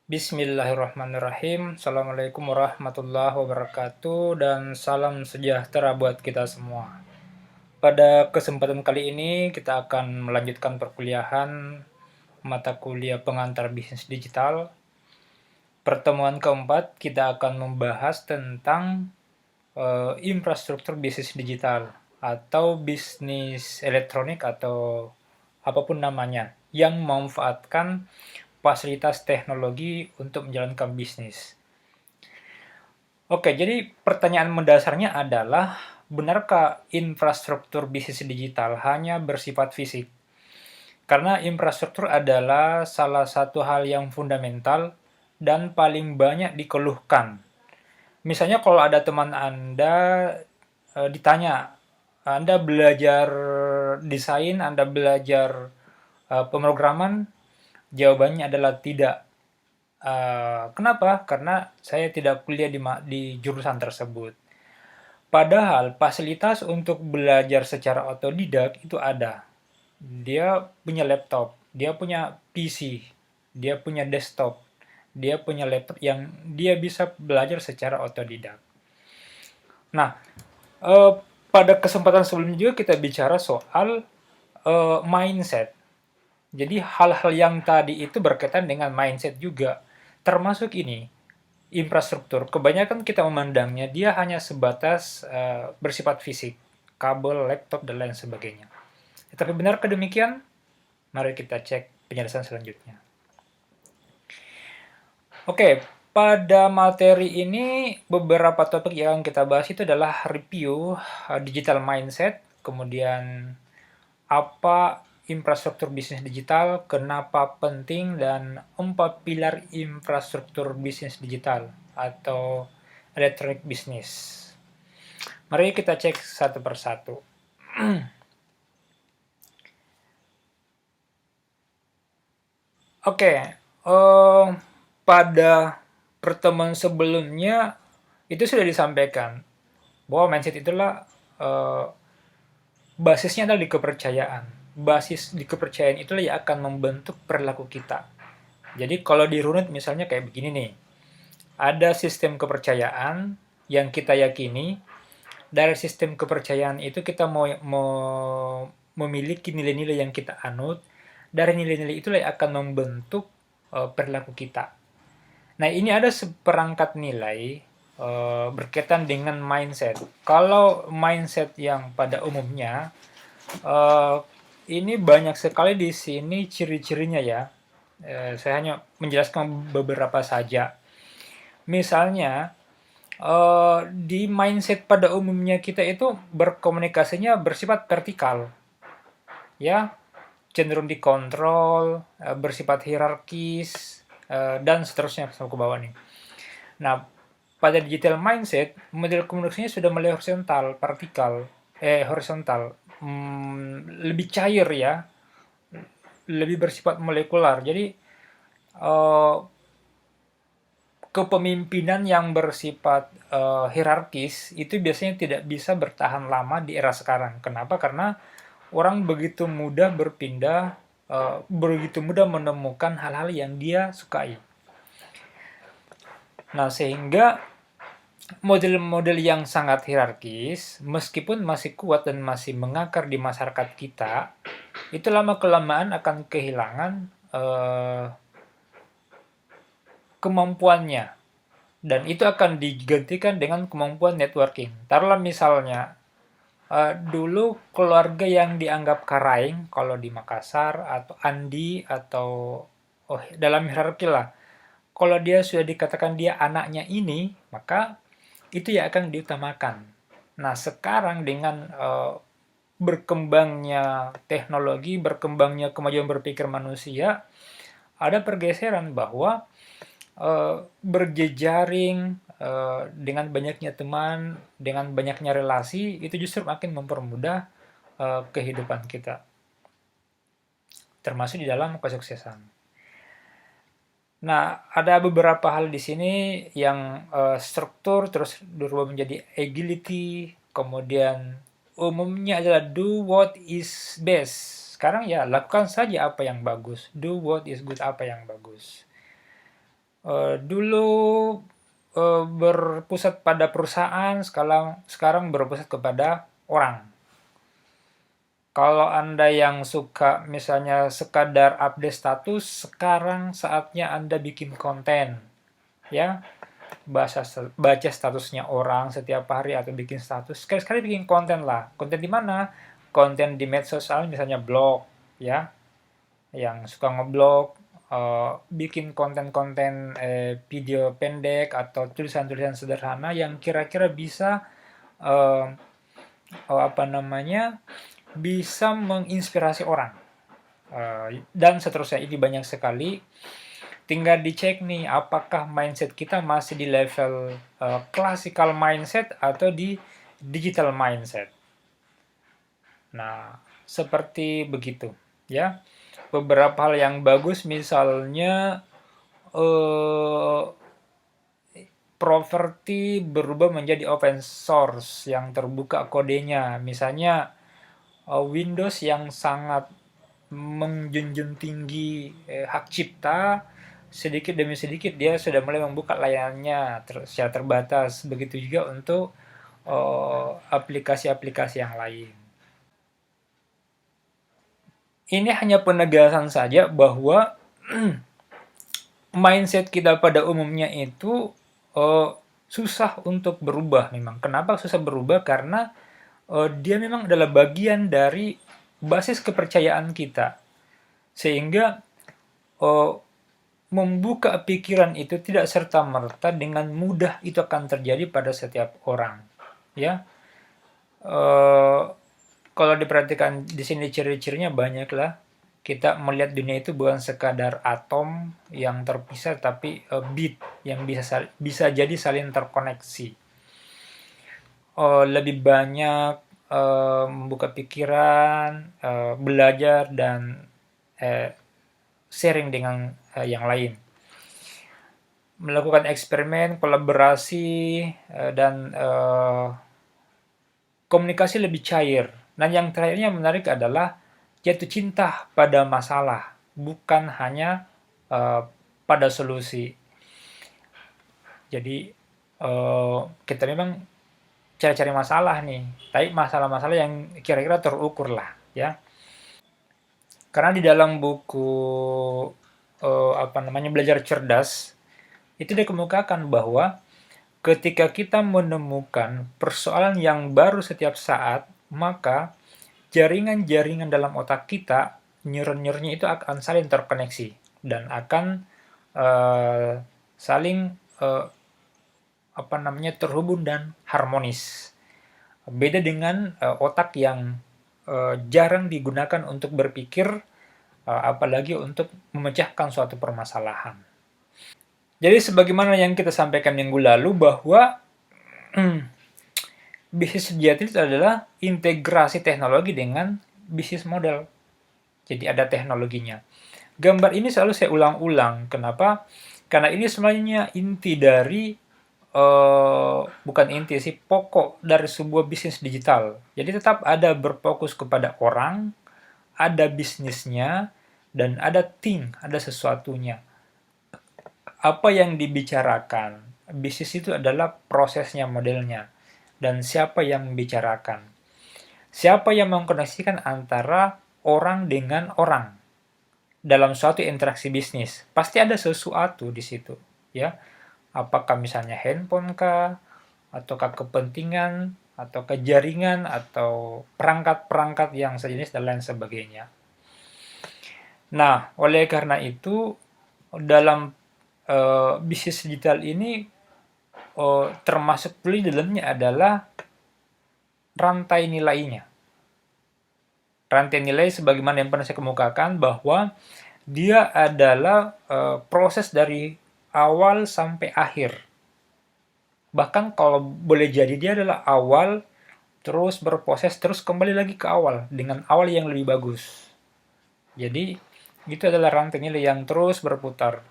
Bismillahirrahmanirrahim. Assalamualaikum warahmatullahi wabarakatuh dan salam sejahtera buat kita semua. Pada kesempatan kali ini kita akan melanjutkan perkuliahan mata kuliah pengantar bisnis digital. Pertemuan keempat kita akan membahas tentang infrastruktur bisnis digital atau bisnis elektronik atau apapun namanya yang memanfaatkan fasilitas teknologi untuk menjalankan bisnis. Oke, jadi pertanyaan mendasarnya adalah, benarkah infrastruktur bisnis digital hanya bersifat fisik? Karena infrastruktur adalah salah satu hal yang fundamental dan paling banyak dikeluhkan. Misalnya kalau ada teman Anda ditanya, Anda belajar desain, Anda belajar pemrograman, jawabannya adalah tidak. Kenapa? Karena saya tidak kuliah di jurusan tersebut. Padahal fasilitas untuk belajar secara otodidak itu ada. Dia punya laptop, dia punya PC, dia punya desktop, dia punya laptop yang dia bisa belajar secara otodidak. Nah, eh, pada kesempatan sebelumnya juga kita bicara soal mindset. Jadi hal-hal yang tadi itu berkaitan dengan mindset juga. Termasuk ini, infrastruktur. Kebanyakan kita memandangnya dia hanya sebatas bersifat fisik, kabel, laptop, dan lain sebagainya. Tetapi benarkah demikian? Mari kita cek penjelasan selanjutnya. Oke, pada materi ini beberapa topik yang kita bahas itu adalah review digital mindset, kemudian apa infrastruktur bisnis digital, kenapa penting, dan 4 pilar infrastruktur bisnis digital atau electronic business. Mari kita cek satu persatu. Oke, pada pertemuan sebelumnya itu sudah disampaikan bahwa mindset itulah basisnya adalah di kepercayaan. Basis di kepercayaan itulah yang akan membentuk perilaku kita. Jadi kalau dirunut misalnya kayak begini nih, ada sistem kepercayaan yang kita yakini, dari sistem kepercayaan itu kita mau memiliki nilai-nilai yang kita anut, dari nilai-nilai itulah yang akan membentuk perilaku kita. Nah, ini ada seperangkat nilai berkaitan dengan mindset. Kalau mindset yang pada umumnya, ini banyak sekali di sini ciri-cirinya ya. Saya hanya menjelaskan beberapa saja. Misalnya, di mindset pada umumnya kita itu berkomunikasinya bersifat vertikal, ya, cenderung dikontrol, bersifat hierarkis, dan seterusnya sampai ke bawah nih. Nah, pada digital mindset, model komunikasinya sudah mulai horizontal, horizontal, lebih cair ya, lebih bersifat molekular. Jadi kepemimpinan yang bersifat hierarkis itu biasanya tidak bisa bertahan lama di era sekarang. Kenapa? Karena orang begitu mudah berpindah, begitu mudah menemukan hal-hal yang dia sukai. Nah, sehingga model-model yang sangat hierarkis, meskipun masih kuat dan masih mengakar di masyarakat kita, itu lama-kelamaan akan kehilangan kemampuannya. Dan itu akan digantikan dengan kemampuan networking. Taruhlah misalnya, dulu keluarga yang dianggap Karaing, kalau di Makassar, atau Andi, atau dalam hierarki lah, kalau dia sudah dikatakan dia anaknya ini, maka itu yang akan diutamakan. Nah, sekarang dengan berkembangnya teknologi, berkembangnya kemajuan berpikir manusia, ada pergeseran bahwa berjejaring dengan banyaknya teman, dengan banyaknya relasi, itu justru makin mempermudah kehidupan kita, termasuk di dalam kesuksesan. Nah, ada beberapa hal di sini yang struktur terus berubah menjadi agility, kemudian umumnya adalah do what is best. Sekarang ya lakukan saja apa yang bagus, do what is good apa yang bagus. Dulu berpusat pada perusahaan, sekarang berpusat kepada orang. Kalau Anda yang suka misalnya sekadar update status, sekarang saatnya Anda bikin konten, ya. Baca statusnya orang setiap hari atau bikin status. Sekali-sekali bikin konten lah. Konten di mana? Konten di medsos sosial, misalnya blog, ya. Yang suka ngeblog, bikin konten-konten video pendek atau tulisan-tulisan sederhana yang kira-kira bisa eh, apa namanya bisa menginspirasi orang. Dan seterusnya, ini banyak sekali. Tinggal dicek nih, apakah mindset kita masih di level classical mindset atau di digital mindset. Nah, seperti begitu, ya. Beberapa hal yang bagus, misalnya eh, properti berubah menjadi open source yang terbuka kodenya. Misalnya Windows yang sangat menjunjung tinggi hak cipta, sedikit demi sedikit dia sudah mulai membuka layanannya secara terbatas. Begitu juga untuk aplikasi-aplikasi yang lain. Ini hanya penegasan saja bahwa mindset kita pada umumnya itu susah untuk berubah memang. Kenapa susah berubah? Karena dia memang adalah bagian dari basis kepercayaan kita. Sehingga uh, membuka pikiran itu tidak serta-merta dengan mudah itu akan terjadi pada setiap orang. Ya, kalau diperhatikan di sini ciri-cirinya banyak lah. Kita melihat dunia itu bukan sekadar atom yang terpisah, tapi bit yang bisa jadi saling terkoneksi. Lebih banyak membuka pikiran, belajar dan sharing dengan yang lain. Melakukan eksperimen, kolaborasi, dan komunikasi lebih cair. Dan yang terakhirnya menarik adalah jatuh cinta pada masalah, bukan hanya pada solusi. Jadi kita memang cari-cari masalah nih, tapi masalah-masalah yang kira-kira terukur lah, ya. Karena di dalam buku apa namanya belajar cerdas itu dikemukakan bahwa ketika kita menemukan persoalan yang baru setiap saat, maka jaringan-jaringan dalam otak kita, neuron-neuronnya itu akan saling terkoneksi dan akan saling apa namanya terhubung dan harmonis. Beda dengan otak yang jarang digunakan untuk berpikir, apalagi untuk memecahkan suatu permasalahan. Jadi sebagaimana yang kita sampaikan minggu lalu bahwa bisnis sejati itu adalah integrasi teknologi dengan bisnis model. Jadi ada teknologinya. Gambar ini selalu saya ulang-ulang. Kenapa? Karena ini sebenarnya inti dari bukan inti sih, pokok dari sebuah bisnis digital. Jadi tetap ada berfokus kepada orang, ada bisnisnya, dan ada thing, ada sesuatunya. Apa yang dibicarakan? Bisnis itu adalah prosesnya, modelnya. Dan siapa yang membicarakan? Siapa yang mengkoneksikan antara orang dengan orang dalam suatu interaksi bisnis? Pasti ada sesuatu di situ, ya. Apakah misalnya handphone kah, ataukah kepentingan, ataukah jaringan, atau perangkat-perangkat yang sejenis dan lain sebagainya. Nah, oleh karena itu dalam bisnis digital ini termasuk di dalamnya adalah rantai nilainya. Rantai nilai sebagaimana yang pernah saya kemukakan bahwa dia adalah proses dari awal sampai akhir. Bahkan kalau boleh jadi dia adalah awal, terus berproses, terus kembali lagi ke awal dengan awal yang lebih bagus. Jadi itu adalah rantai nilai yang terus berputar.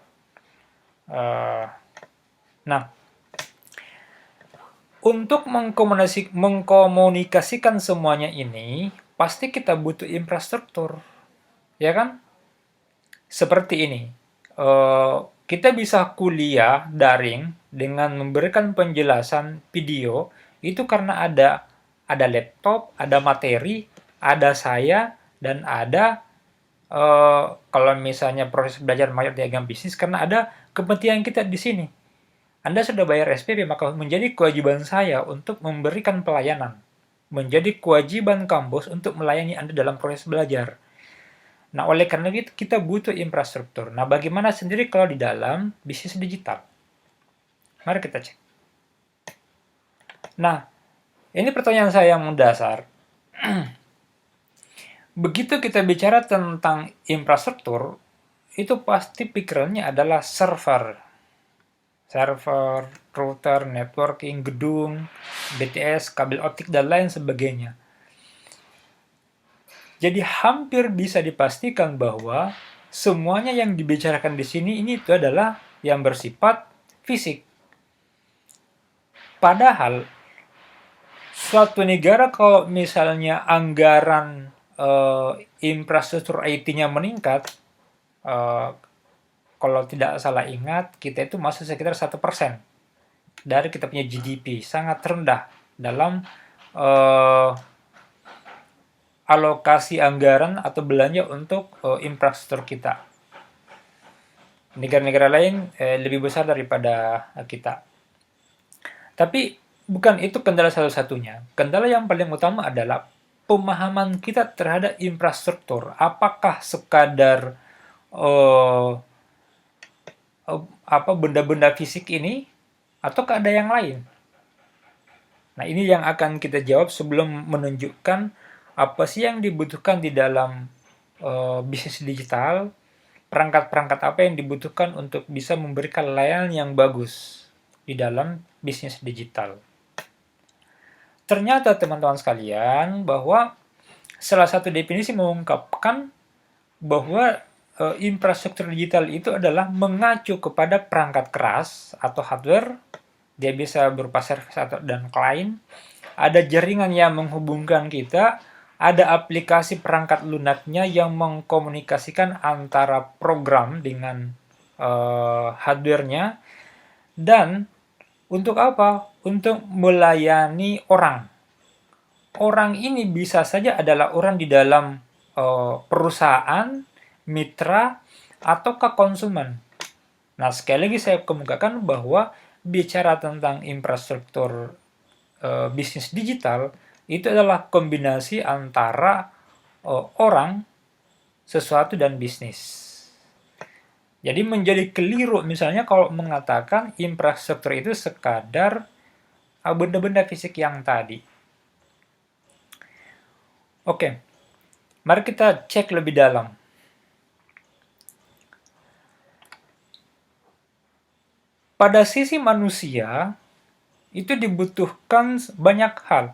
Nah, untuk mengkomunikasikan semuanya ini, pasti kita butuh infrastruktur, ya kan? Seperti ini, Kita bisa kuliah daring dengan memberikan penjelasan video itu karena ada laptop, ada materi, ada saya, dan ada kalau misalnya proses belajar mayor diagram bisnis karena ada kepentingan kita di sini. Anda sudah bayar SPP, maka menjadi kewajiban saya untuk memberikan pelayanan. Menjadi kewajiban kampus untuk melayani Anda dalam proses belajar. Nah, oleh karena itu kita butuh infrastruktur. Nah, bagaimana sendiri kalau di dalam bisnis digital? Mari kita cek. Nah, ini pertanyaan saya yang mendasar. Begitu kita bicara tentang infrastruktur, itu pasti pikirannya adalah server. Server, router, networking, gedung, BTS, kabel optik, dan lain sebagainya. Jadi hampir bisa dipastikan bahwa semuanya yang dibicarakan di sini ini itu adalah yang bersifat fisik. Padahal suatu negara kalau misalnya anggaran infrastruktur IT-nya meningkat, kalau tidak salah ingat, kita itu masih sekitar 1% dari kita punya GDP, sangat rendah dalam alokasi anggaran atau belanja untuk infrastruktur kita. Negara-negara lain lebih besar daripada kita. Tapi bukan itu kendala satu-satunya. Kendala yang paling utama adalah pemahaman kita terhadap infrastruktur. Apakah sekadar benda-benda fisik ini, ataukah ada yang lain? Nah, ini yang akan kita jawab sebelum menunjukkan apa sih yang dibutuhkan di dalam bisnis digital, perangkat-perangkat apa yang dibutuhkan untuk bisa memberikan layanan yang bagus di dalam bisnis digital. Ternyata teman-teman sekalian bahwa salah satu definisi mengungkapkan bahwa infrastruktur digital itu adalah mengacu kepada perangkat keras atau hardware, dia bisa berupa service dan client, ada jaringan yang menghubungkan kita, ada aplikasi perangkat lunaknya yang mengkomunikasikan antara program dengan hardware-nya, dan untuk apa? Untuk melayani orang. Orang ini bisa saja adalah orang di dalam perusahaan, mitra, ataukah konsumen. Nah, sekali lagi saya kemukakan bahwa bicara tentang infrastruktur bisnis digital, itu adalah kombinasi antara orang, sesuatu, dan bisnis. Jadi menjadi keliru misalnya kalau mengatakan infrastruktur itu sekadar benda-benda fisik yang tadi. Oke, mari kita cek lebih dalam. Pada sisi manusia, itu dibutuhkan banyak hal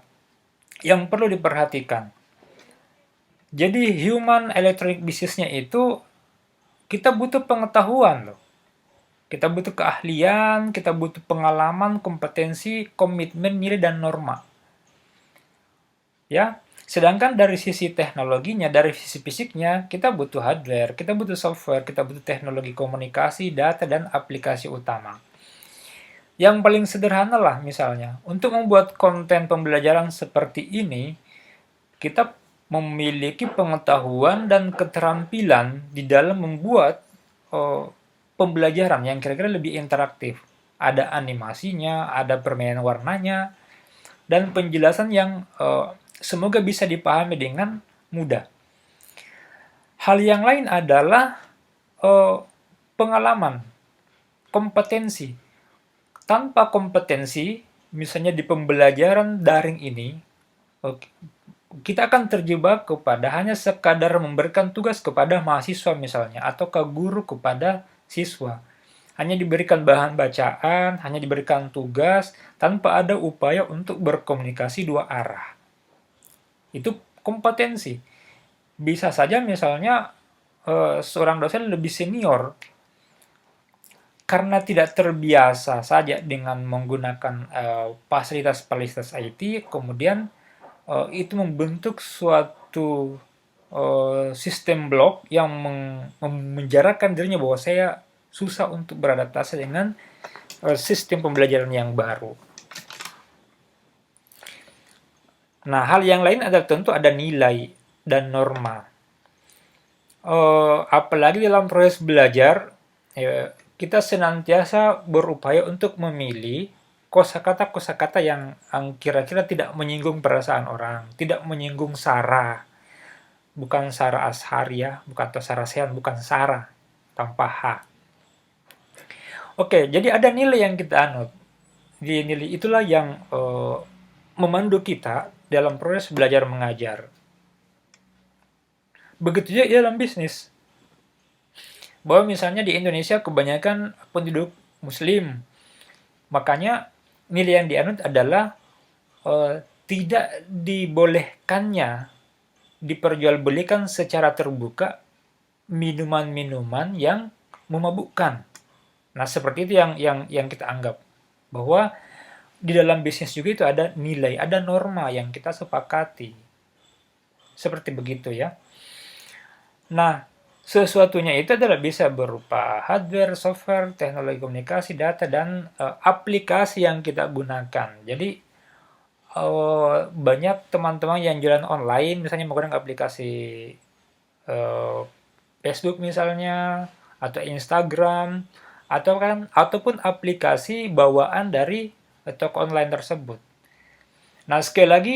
yang perlu diperhatikan. Jadi human electronic business-nya itu kita butuh pengetahuan loh. Kita butuh keahlian, kita butuh pengalaman, kompetensi, komitmen, nilai, dan norma. Ya, sedangkan dari sisi teknologinya, dari sisi fisiknya, kita butuh hardware, kita butuh software, kita butuh teknologi komunikasi, data, dan aplikasi utama. Yang paling sederhana lah misalnya, untuk membuat konten pembelajaran seperti ini, kita memiliki pengetahuan dan keterampilan di dalam membuat pembelajaran yang kira-kira lebih interaktif. Ada animasinya, ada permainan warnanya, dan penjelasan yang semoga bisa dipahami dengan mudah. Hal yang lain adalah pengalaman, kompetensi. Tanpa kompetensi, misalnya di pembelajaran daring ini, kita akan terjebak kepada hanya sekadar memberikan tugas kepada mahasiswa misalnya, atau ke guru kepada siswa. Hanya diberikan bahan bacaan, hanya diberikan tugas, tanpa ada upaya untuk berkomunikasi dua arah. Itu kompetensi. Bisa saja misalnya seorang dosen lebih senior, karena tidak terbiasa saja dengan menggunakan fasilitas-fasilitas IT, kemudian itu membentuk suatu sistem blok yang menjarakan dirinya bahwa saya susah untuk beradaptasi dengan sistem pembelajaran yang baru. Nah, hal yang lain adalah tentu ada nilai dan norma. Apalagi dalam proses belajar, kita senantiasa berupaya untuk memilih kosakata-kosakata yang kira-kira tidak menyinggung perasaan orang, tidak menyinggung sara, bukan sara ashari ya, bukan atau sara sehan, bukan sara tanpa h. Oke, jadi ada nilai yang kita anut. Di nilai itulah yang memandu kita dalam proses belajar mengajar. Begitu juga dalam bisnis. Bahwa misalnya di Indonesia kebanyakan penduduk Muslim, makanya nilai yang dianut adalah tidak dibolehkannya diperjualbelikan secara terbuka minuman-minuman yang memabukkan. Nah, seperti itu yang kita anggap bahwa di dalam bisnis juga itu ada nilai, ada norma yang kita sepakati. Seperti begitu ya. Nah, sesuatunya itu adalah bisa berupa hardware, software, teknologi komunikasi, data, dan aplikasi yang kita gunakan. Jadi, banyak teman-teman yang jualan online, misalnya menggunakan aplikasi Facebook misalnya, atau Instagram, ataupun aplikasi bawaan dari toko online tersebut. Nah, sekali lagi,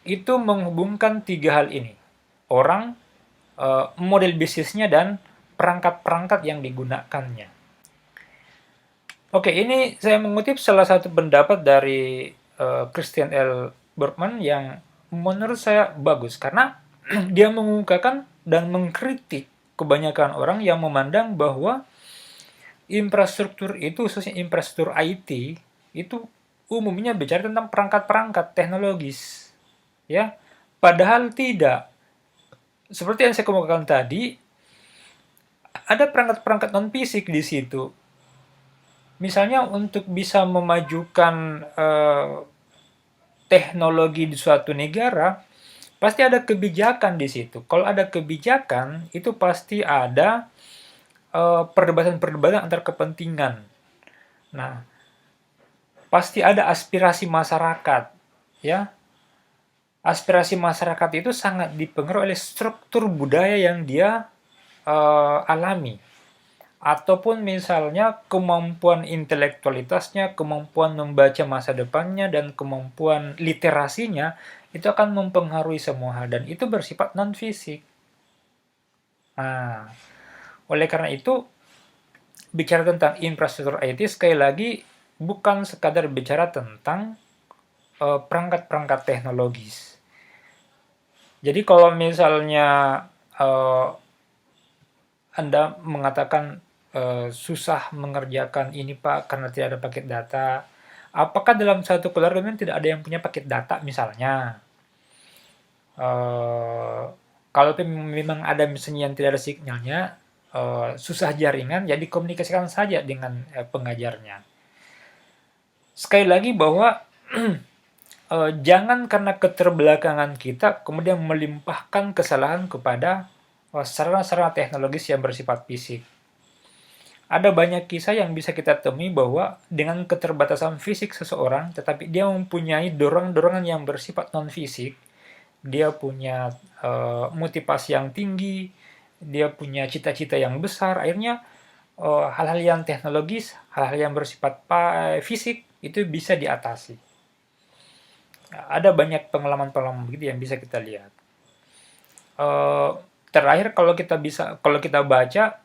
itu menghubungkan tiga hal ini. Orang, model bisnisnya, dan perangkat-perangkat yang digunakannya. Oke, ini saya mengutip salah satu pendapat dari Christian L. Bergman yang menurut saya bagus, karena dia mengungkapkan dan mengkritik kebanyakan orang yang memandang bahwa infrastruktur itu, khususnya infrastruktur IT, itu umumnya bicara tentang perangkat-perangkat teknologis. Ya, padahal tidak. Seperti yang saya kemukakan tadi, ada perangkat-perangkat non-fisik di situ. Misalnya untuk bisa memajukan teknologi di suatu negara, pasti ada kebijakan di situ. Kalau ada kebijakan, itu pasti ada perdebatan-perdebatan antar kepentingan. Nah, pasti ada aspirasi masyarakat, ya. Aspirasi masyarakat itu sangat dipengaruhi oleh struktur budaya yang dia alami. Ataupun misalnya kemampuan intelektualitasnya, kemampuan membaca masa depannya, dan kemampuan literasinya, itu akan mempengaruhi semua hal, dan itu bersifat non-fisik. Nah, oleh karena itu, bicara tentang infrastruktur IT, sekali lagi, bukan sekadar bicara tentang perangkat-perangkat teknologis. Jadi kalau misalnya Anda mengatakan susah mengerjakan ini Pak karena tidak ada paket data, apakah dalam satu keluarga memang tidak ada yang punya paket data misalnya? Kalau memang ada misalnya yang tidak ada sinyalnya, susah jaringan, ya dikomunikasikan saja dengan pengajarnya. Sekali lagi bahwa jangan karena keterbelakangan kita kemudian melimpahkan kesalahan kepada sarana-sarana teknologis yang bersifat fisik. Ada banyak kisah yang bisa kita temui bahwa dengan keterbatasan fisik seseorang, tetapi dia mempunyai dorongan-dorongan yang bersifat non-fisik, dia punya motivasi yang tinggi, dia punya cita-cita yang besar, akhirnya hal-hal yang teknologis, hal-hal yang bersifat fisik, itu bisa diatasi. Ada banyak pengalaman-pengalaman begitu yang bisa kita lihat. Terakhir kalau kita baca,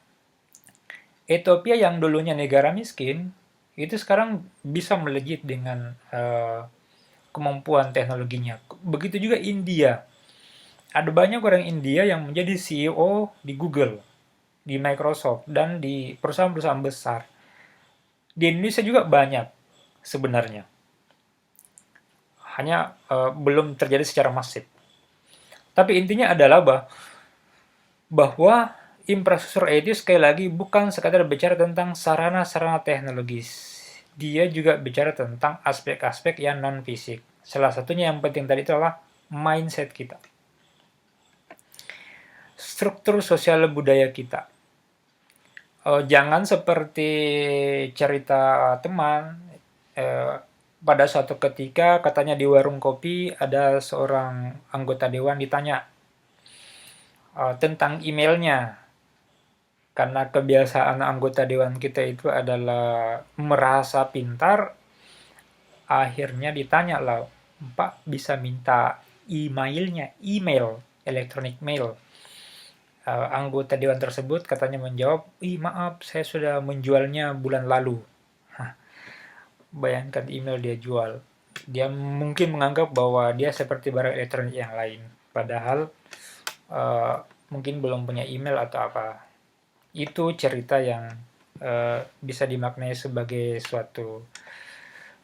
Ethiopia yang dulunya negara miskin, itu sekarang bisa melejit dengan kemampuan teknologinya. Begitu juga India. Ada banyak orang India yang menjadi CEO di Google, di Microsoft, dan di perusahaan-perusahaan besar. Di Indonesia juga banyak sebenarnya. Hanya belum terjadi secara masif. Tapi intinya adalah bahwa infrastruktur IT sekali lagi bukan sekadar bicara tentang sarana-sarana teknologis. Dia juga bicara tentang aspek-aspek yang non-fisik. Salah satunya yang penting tadi itu adalah mindset kita. Struktur sosial budaya kita. Jangan seperti cerita teman, eee, pada suatu ketika katanya di warung kopi ada seorang anggota dewan ditanya, tentang emailnya. Karena kebiasaan anggota dewan kita itu adalah merasa pintar, akhirnya ditanya lah, "Pak bisa minta emailnya, email, electronic mail?" Anggota dewan tersebut katanya menjawab, "Ih maaf, saya sudah menjualnya bulan lalu." Bayangkan email dia jual. Dia mungkin menganggap bahwa dia seperti barang elektronik yang lain. Padahal uh, mungkin belum punya email atau apa. Itu cerita yang bisa dimaknai sebagai suatu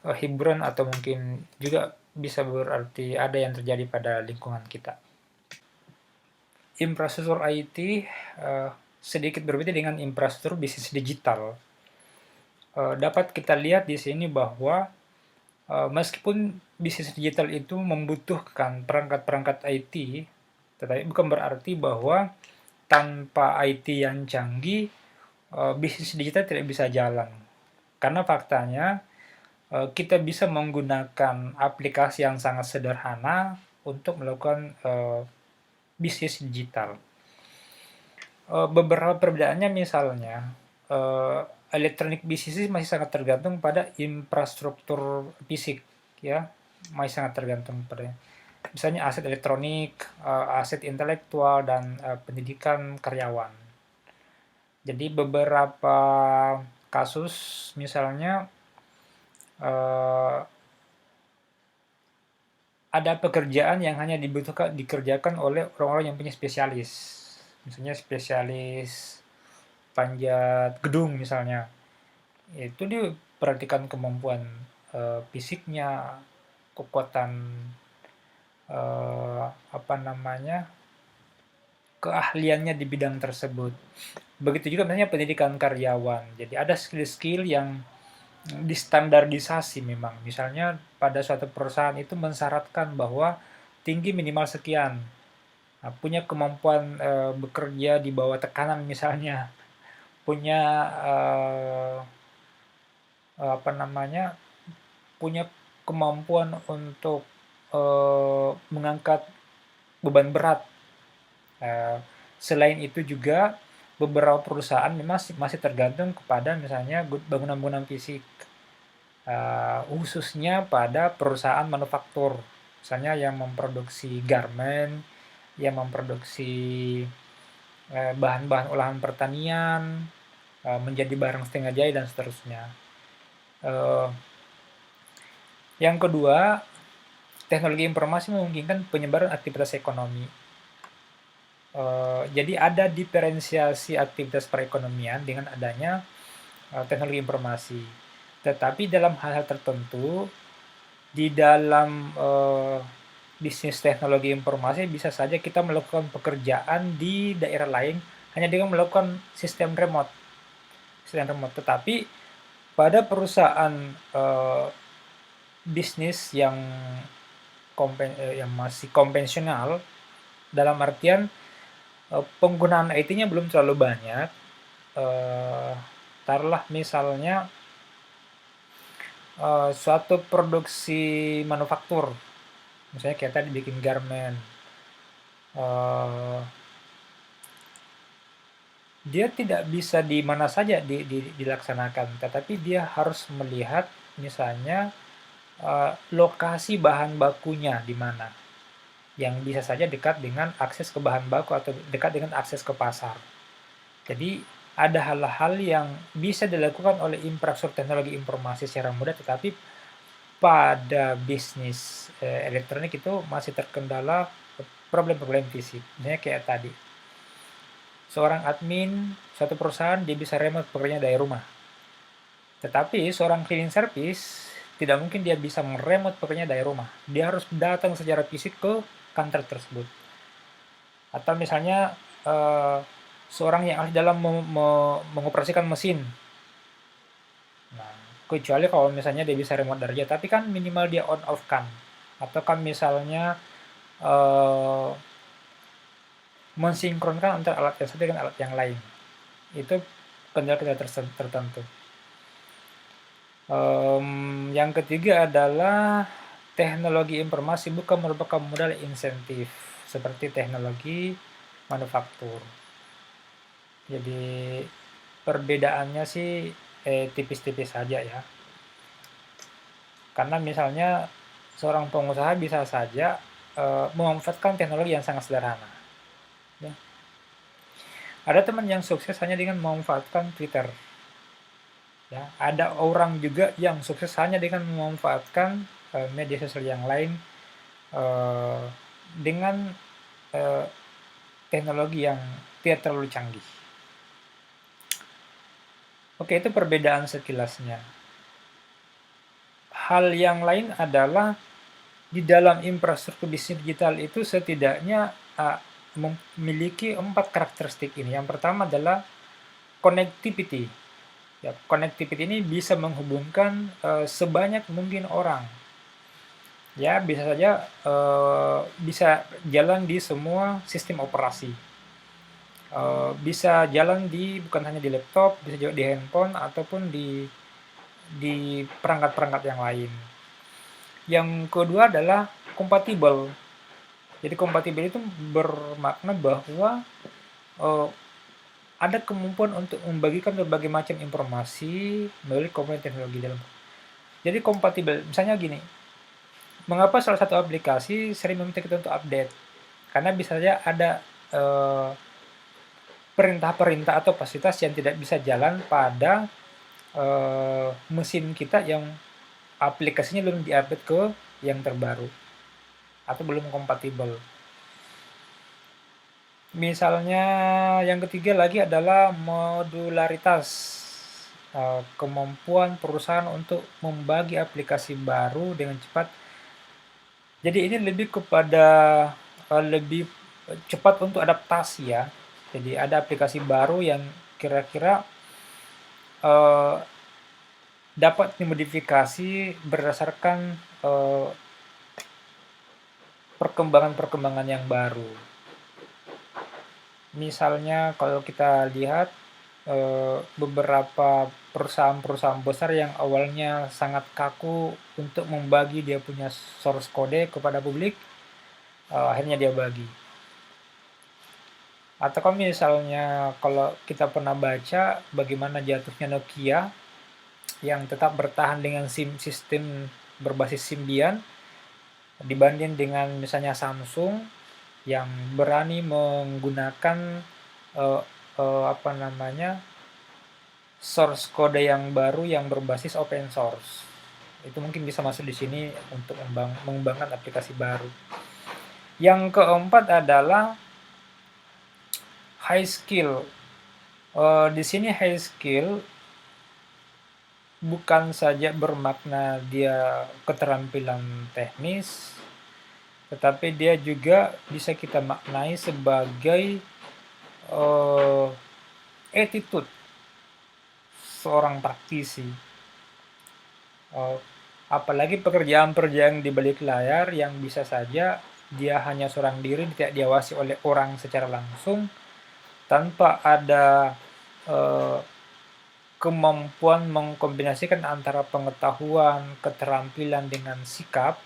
hiburan atau mungkin juga bisa berarti ada yang terjadi pada lingkungan kita. Infrastruktur IT sedikit berbeda dengan infrastruktur bisnis digital. Dapat kita lihat di sini bahwa meskipun bisnis digital itu membutuhkan perangkat-perangkat IT, tetapi bukan berarti bahwa tanpa IT yang canggih, bisnis digital tidak bisa jalan. Karena faktanya, kita bisa menggunakan aplikasi yang sangat sederhana untuk melakukan bisnis digital. Beberapa perbedaannya misalnya, electronic business masih sangat tergantung pada infrastruktur fisik, ya, masih sangat tergantung pada misalnya aset elektronik, aset intelektual, dan pendidikan karyawan. Jadi beberapa kasus misalnya eh, ada pekerjaan yang hanya dikerjakan oleh orang-orang yang punya spesialis, misalnya spesialis panjat gedung misalnya, itu diperhatikan kemampuan fisiknya, kekuatan apa namanya, keahliannya di bidang tersebut. Begitu juga misalnya pendidikan karyawan. Jadi ada skill-skill yang distandardisasi memang. Misalnya pada suatu perusahaan itu mensyaratkan bahwa tinggi minimal sekian. Nah, punya kemampuan bekerja di bawah tekanan misalnya, punya apa namanya, punya kemampuan untuk mengangkat beban berat. Eh, Selain itu juga beberapa perusahaan memang masih tergantung kepada misalnya bangunan-bangunan fisik, khususnya pada perusahaan manufaktur, misalnya yang memproduksi garment, yang memproduksi bahan-bahan olahan pertanian, menjadi barang setengah jadi dan seterusnya. Eh, yang kedua, teknologi informasi memungkinkan penyebaran aktivitas ekonomi. Jadi ada diferensiasi aktivitas perekonomian dengan adanya teknologi informasi. Tetapi dalam hal-hal tertentu, di dalam bisnis teknologi informasi bisa saja kita melakukan pekerjaan di daerah lain hanya dengan melakukan sistem remote. Tetapi pada perusahaan bisnis yang masih konvensional, dalam artian penggunaan IT-nya belum terlalu banyak. Taruhlah misalnya suatu produksi manufaktur, misalnya kayak tadi bikin garment, dia tidak bisa di mana saja dilaksanakan, tetapi dia harus melihat misalnya lokasi bahan bakunya di mana, yang bisa saja dekat dengan akses ke bahan baku atau dekat dengan akses ke pasar. Jadi ada hal-hal yang bisa dilakukan oleh infrastruktur teknologi informasi secara mudah, tetapi pada bisnis elektronik itu masih terkendala problem-problem fisik. Misalnya kayak tadi, seorang admin suatu perusahaan dia bisa remote bekerja dari rumah. Tetapi seorang cleaning service tidak mungkin dia bisa meremote bekerja dari rumah. Dia harus datang secara fisik ke kantor tersebut. Atau misalnya seorang yang ahli dalam mengoperasikan mesin. Nah, kecuali kalau misalnya dia bisa remote dari dia, tapi kan minimal dia on off kan. Atau kan misalnya eh, mensinkronkan antara alat yang satu dengan alat yang lain. Itu kendala-kendala tertentu. Yang ketiga adalah teknologi informasi bukan merupakan modal insentif seperti teknologi manufaktur. Jadi perbedaannya sih tipis-tipis saja ya. Karena misalnya seorang pengusaha bisa saja memanfaatkan teknologi yang sangat sederhana. Ya. Ada teman yang sukses hanya dengan memanfaatkan Twitter. Ya, ada orang juga yang sukses hanya dengan memanfaatkan media sosial yang lain uh, dengan uh, teknologi yang tidak terlalu canggih. Oke, itu perbedaan sekilasnya. Hal yang lain adalah di dalam infrastruktur bisnis digital itu setidaknya memiliki 4 karakteristik ini. Yang pertama adalah connectivity. Ya, connectivity ini bisa menghubungkan sebanyak mungkin orang. Ya, bisa saja bisa jalan di semua sistem operasi. Bisa jalan bukan hanya di laptop, bisa juga di handphone ataupun di perangkat-perangkat yang lain. Yang kedua adalah kompatibel. Jadi kompatibel itu bermakna bahwa ada kemampuan untuk membagikan berbagai macam informasi melalui komponen teknologi dalam. Jadi kompatibel, misalnya gini, mengapa salah satu aplikasi sering meminta kita untuk update? Karena bisa saja ada perintah-perintah atau fasilitas yang tidak bisa jalan pada mesin kita yang aplikasinya belum diupdate ke yang terbaru atau belum kompatibel. Misalnya yang ketiga lagi adalah modularitas. Kemampuan perusahaan untuk membagi aplikasi baru dengan cepat. Jadi ini lebih kepada lebih cepat untuk adaptasi ya. Jadi ada aplikasi baru yang kira-kira dapat dimodifikasi berdasarkan perkembangan-perkembangan yang baru. Misalnya kalau kita lihat beberapa perusahaan-perusahaan besar yang awalnya sangat kaku untuk membagi dia punya source code kepada publik, akhirnya dia bagi. Atau kalau misalnya kalau kita pernah baca bagaimana jatuhnya Nokia yang tetap bertahan dengan sistem berbasis Symbian dibanding dengan misalnya Samsung yang berani menggunakan source code yang baru yang berbasis open source. Itu mungkin bisa masuk di sini untuk mengembangkan aplikasi baru. Yang keempat adalah high skill. Di sini high skill bukan saja bermakna dia keterampilan teknis, tetapi dia juga bisa kita maknai sebagai attitude seorang praktisi. Apalagi pekerjaan-pekerjaan di balik layar yang bisa saja dia hanya seorang diri, tidak diawasi oleh orang secara langsung, tanpa ada kemampuan mengkombinasikan antara pengetahuan, keterampilan dengan sikap,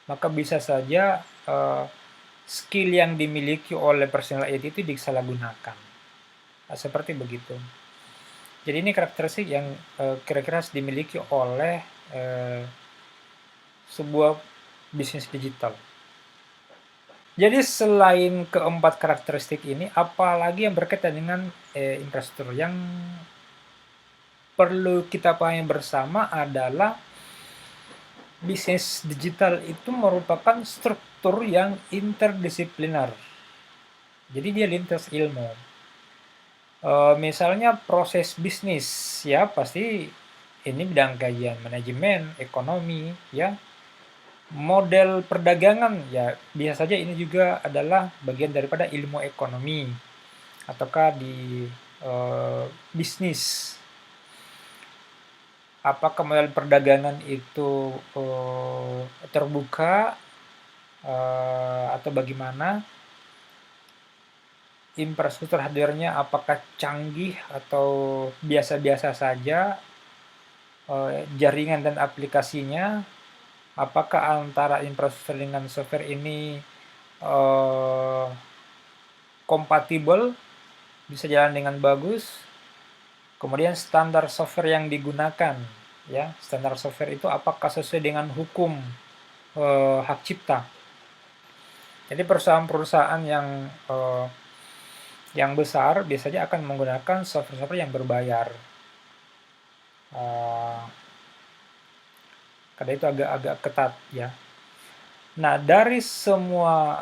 maka bisa saja skill yang dimiliki oleh personal IT itu disalahgunakan. Seperti begitu. Jadi ini karakteristik yang kira-kira harus dimiliki oleh sebuah bisnis digital. Jadi selain keempat karakteristik ini, apalagi yang berkaitan dengan infrastruktur yang perlu kita pahami bersama adalah bisnis digital itu merupakan struktur yang interdisipliner. Jadi dia lintas ilmu. Misalnya proses bisnis ya pasti ini bidang kajian manajemen, ekonomi ya. Model perdagangan ya biasa saja ini juga adalah bagian daripada ilmu ekonomi ataukah di bisnis. Apakah model perdagangan itu terbuka atau bagaimana? infrastruktur hardware-nya apakah canggih atau biasa-biasa saja, jaringan dan aplikasinya, apakah antara infrastruktur dengan software ini eh, kompatibel, bisa jalan dengan bagus. Kemudian standar software yang digunakan, ya, standar software itu apakah sesuai dengan hukum hak cipta. Jadi perusahaan-perusahaan yang besar biasanya akan menggunakan software-software yang berbayar. Uh, Karena itu agak-agak ketat, ya. Nah, dari semua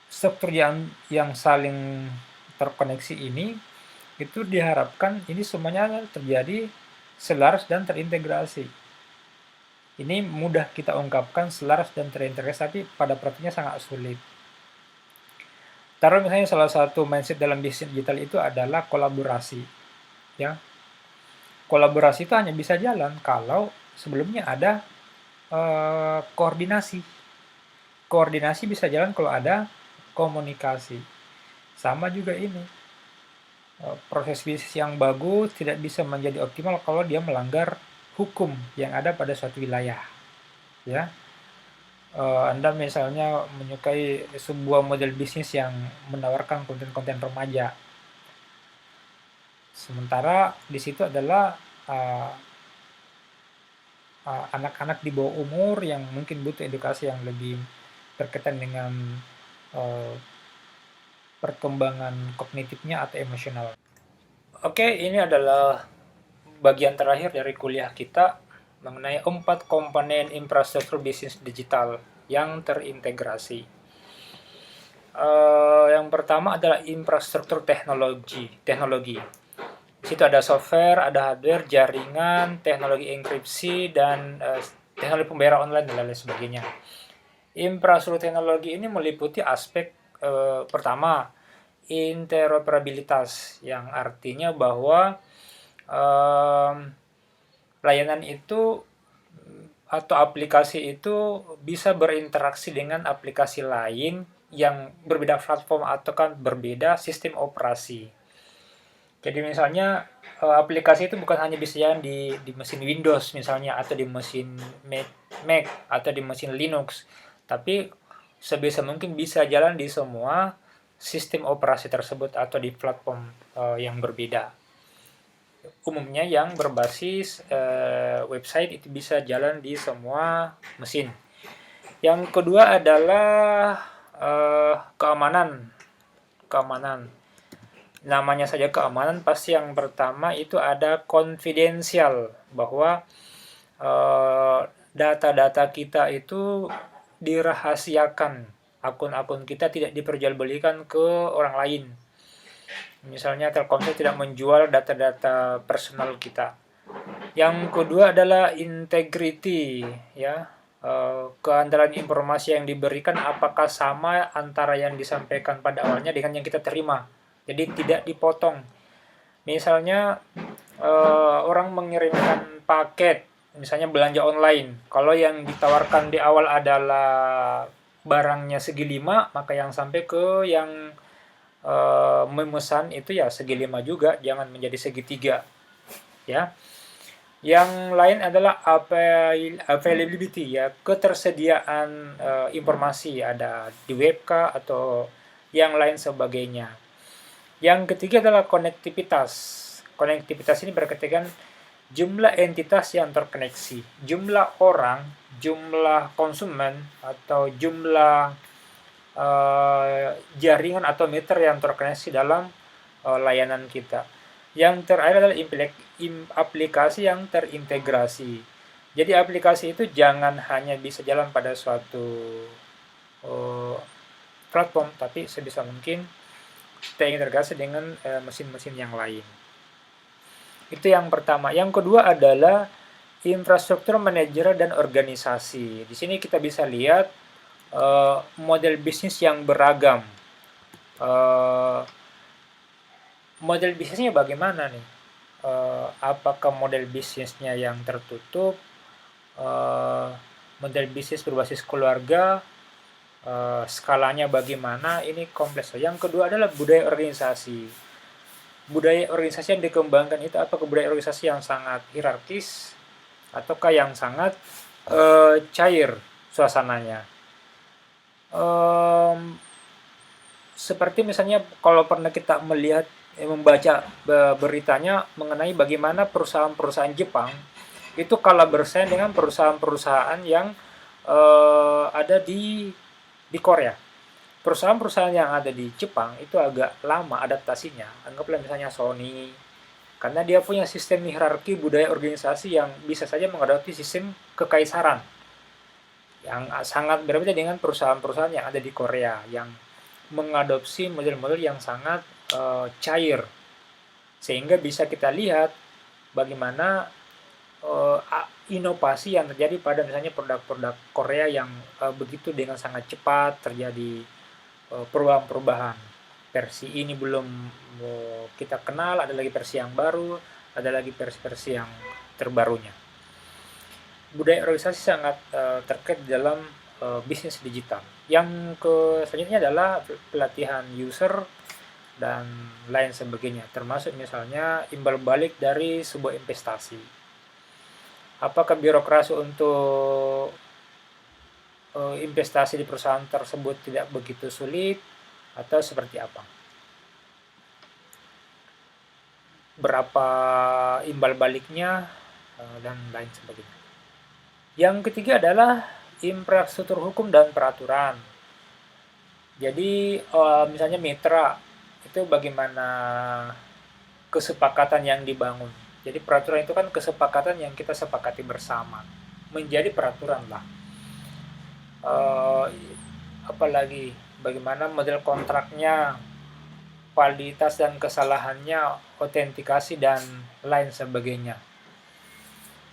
struktur yang saling terkoneksi ini, itu diharapkan ini semuanya terjadi selaras dan terintegrasi. Ini mudah kita ungkapkan selaras dan terintegrasi, tapi pada praktiknya sangat sulit. Taruh misalnya salah satu mindset dalam bisnis digital itu adalah kolaborasi. Ya, kolaborasi itu hanya bisa jalan kalau sebelumnya ada koordinasi. Koordinasi bisa jalan kalau ada komunikasi. Sama juga ini. Proses bisnis yang bagus tidak bisa menjadi optimal kalau dia melanggar hukum yang ada pada suatu wilayah. Ya, Anda misalnya menyukai sebuah model bisnis yang menawarkan konten-konten remaja, sementara di situ adalah anak-anak di bawah umur yang mungkin butuh edukasi yang lebih berkaitan dengan uh, perkembangan kognitifnya atau emosional. Oke, ini adalah bagian terakhir dari kuliah kita mengenai 4 komponen infrastruktur bisnis digital yang terintegrasi. Yang pertama adalah infrastruktur teknologi. Di situ ada software, ada hardware, jaringan, teknologi enkripsi, dan teknologi pembayaran online dan lain sebagainya. Infrastruktur teknologi ini meliputi aspek pertama, interoperabilitas, yang artinya bahwa layanan itu atau aplikasi itu bisa berinteraksi dengan aplikasi lain yang berbeda platform atau kan berbeda sistem operasi. Jadi misalnya aplikasi itu bukan hanya bisa jalan di mesin Windows misalnya, atau di mesin Mac atau di mesin Linux, tapi sebisa mungkin bisa jalan di semua sistem operasi tersebut atau di platform yang berbeda. Umumnya yang berbasis website itu bisa jalan di semua mesin. Yang kedua adalah keamanan. Namanya saja keamanan, pasti yang pertama itu ada konfidensial, bahwa data-data kita itu dirahasiakan. Akun-akun kita tidak diperjualbelikan ke orang lain. Misalnya Telkomsel tidak menjual data-data personal kita. Yang kedua adalah integrity, ya. Keandalan informasi yang diberikan apakah sama antara yang disampaikan pada awalnya dengan yang kita terima. Jadi tidak dipotong. Misalnya orang mengirimkan paket, misalnya belanja online. Kalau yang ditawarkan di awal adalah barangnya segi 5, maka yang sampai ke yang memesan itu ya segi 5 juga, jangan menjadi segi 3, ya. Yang lain adalah availability, ya, ketersediaan informasi ada di web kah atau yang lain sebagainya. Yang ketiga adalah konektivitas. Konektivitas ini berkaitan jumlah entitas yang terkoneksi, jumlah orang, jumlah konsumen, atau jumlah jaringan atau meter yang terkoneksi dalam layanan kita. Yang terakhir adalah aplikasi yang terintegrasi. Jadi aplikasi itu jangan hanya bisa jalan pada suatu platform, tapi sebisa mungkin terintegrasi dengan mesin-mesin yang lain. Itu yang pertama. Yang kedua adalah infrastruktur manajer dan organisasi. Di sini kita bisa lihat model bisnis yang beragam. Model bisnisnya bagaimana nih? Apakah model bisnisnya yang tertutup, model bisnis berbasis keluarga, skalanya bagaimana, ini kompleks. Yang kedua adalah budaya organisasi. Budaya organisasi yang dikembangkan itu apakah budaya organisasi yang sangat hierarkis ataukah yang sangat cair suasananya. Seperti misalnya kalau pernah kita membaca beritanya mengenai bagaimana perusahaan-perusahaan Jepang itu kalah bersaing dengan perusahaan-perusahaan yang ada di Korea. Perusahaan-perusahaan yang ada di Jepang itu agak lama adaptasinya. Anggaplah misalnya Sony, karena dia punya sistem hierarki budaya organisasi yang bisa saja mengadopsi sistem kekaisaran yang sangat berbeda dengan perusahaan-perusahaan yang ada di Korea yang mengadopsi model-model yang sangat cair, sehingga bisa kita lihat bagaimana inovasi yang terjadi pada misalnya produk-produk Korea yang begitu dengan sangat cepat terjadi perubahan-perubahan. Versi ini belum kita kenal, ada lagi versi yang baru, ada lagi versi-versi yang terbarunya. Budaya organisasi sangat terkait dalam bisnis digital. Yang selanjutnya adalah pelatihan user dan lain sebagainya, termasuk misalnya imbal balik dari sebuah investasi. Apakah birokrasi untuk investasi di perusahaan tersebut tidak begitu sulit atau seperti apa? Berapa imbal baliknya dan lain sebagainya. Yang ketiga adalah infrastruktur hukum dan peraturan. Jadi misalnya mitra itu bagaimana kesepakatan yang dibangun. Jadi peraturan itu kan kesepakatan yang kita sepakati bersama. Menjadi peraturan lah. Apalagi bagaimana model kontraknya, validitas dan kesalahannya, autentikasi dan lain sebagainya.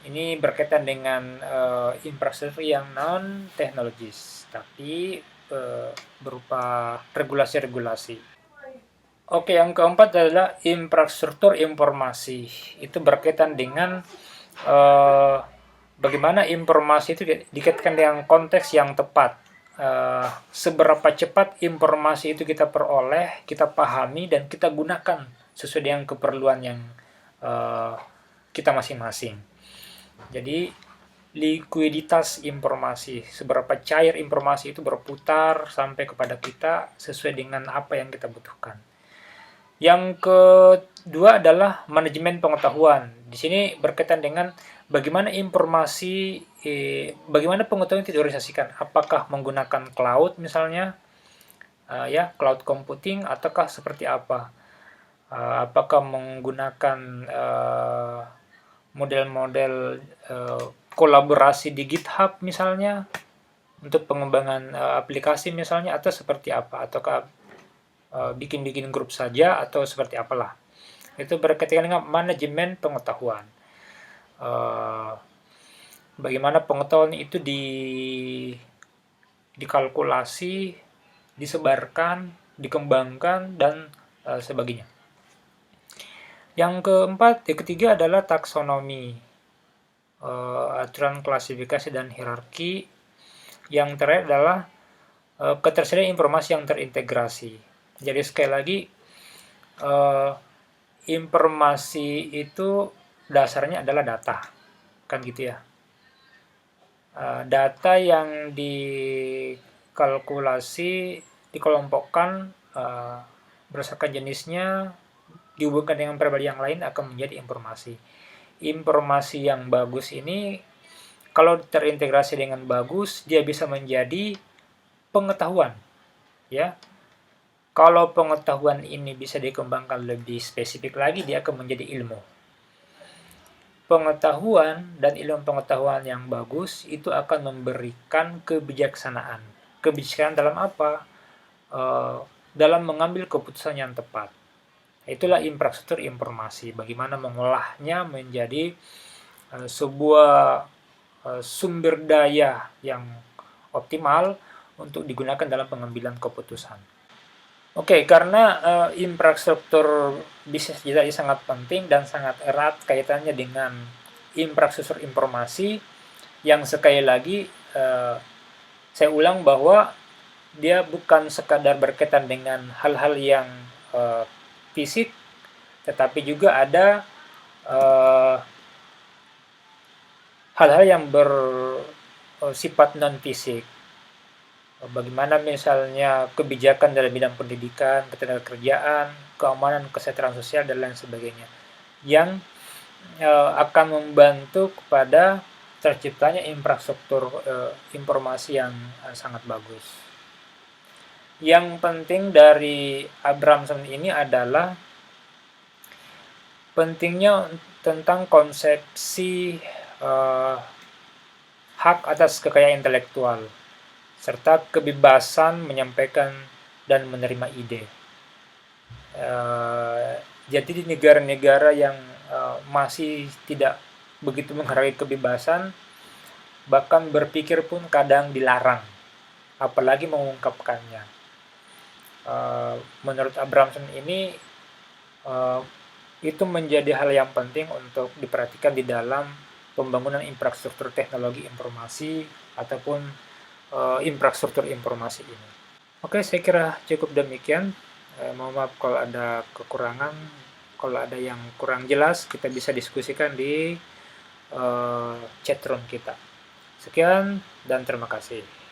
Ini berkaitan dengan infrastruktur yang non teknologis, tapi berupa regulasi-regulasi. Oke, yang keempat adalah infrastruktur informasi. Itu berkaitan dengan bagaimana informasi itu dikaitkan dengan konteks yang tepat. Seberapa cepat informasi itu kita peroleh, kita pahami, dan kita gunakan sesuai dengan keperluan yang kita masing-masing. Jadi likuiditas informasi, seberapa cair informasi itu berputar sampai kepada kita sesuai dengan apa yang kita butuhkan. Yang kedua adalah manajemen pengetahuan. Di sini berkaitan dengan bagaimana informasi, bagaimana pengetahuan itu diorganisasikan. Apakah menggunakan cloud misalnya, cloud computing, ataukah seperti apa? Apakah menggunakan model-model kolaborasi di GitHub misalnya untuk pengembangan aplikasi misalnya, atau seperti apa, ataukah bikin-bikin grup saja atau seperti apalah. Itu berkaitan dengan manajemen pengetahuan. Bagaimana pengetahuan itu dikalkulasi, disebarkan, dikembangkan dan sebagainya. Yang ketiga adalah taksonomi, aturan klasifikasi dan hierarki. Yang terakhir adalah ketersediaan informasi yang terintegrasi. Jadi sekali lagi, informasi itu dasarnya adalah data, kan gitu ya. Data yang dikalkulasi, dikelompokkan berdasarkan jenisnya, dihubungkan dengan variabel yang lain akan menjadi informasi. Informasi yang bagus ini kalau terintegrasi dengan bagus, dia bisa menjadi pengetahuan, ya. Kalau pengetahuan ini bisa dikembangkan lebih spesifik lagi, dia akan menjadi ilmu. Pengetahuan dan ilmu pengetahuan yang bagus itu akan memberikan kebijaksanaan. Kebijaksanaan dalam apa? Dalam mengambil keputusan yang tepat. Itulah infrastruktur informasi, bagaimana mengolahnya menjadi sebuah sumber daya yang optimal untuk digunakan dalam pengambilan keputusan. Oke, karena infrastruktur bisnis digital ini sangat penting dan sangat erat kaitannya dengan infrastruktur informasi, yang sekali lagi saya ulang bahwa dia bukan sekadar berkaitan dengan hal-hal yang fisik, tetapi juga ada hal-hal yang bersifat non-fisik. Bagaimana misalnya kebijakan dalam bidang pendidikan, ketenagakerjaan, keamanan, kesejahteraan sosial, dan lain sebagainya, yang akan membantu kepada terciptanya infrastruktur informasi yang sangat bagus. Yang penting dari Abramson ini adalah pentingnya tentang konsepsi hak atas kekayaan intelektual, serta kebebasan menyampaikan dan menerima ide. Jadi di negara-negara yang masih tidak begitu menghargai kebebasan, bahkan berpikir pun kadang dilarang, apalagi mengungkapkannya. Menurut Abramson ini, itu menjadi hal yang penting untuk diperhatikan di dalam pembangunan infrastruktur teknologi informasi ataupun infrastruktur informasi ini. Oke, saya kira cukup demikian. Mohon maaf kalau ada kekurangan, kalau ada yang kurang jelas kita bisa diskusikan di chatroom kita. Sekian dan terima kasih.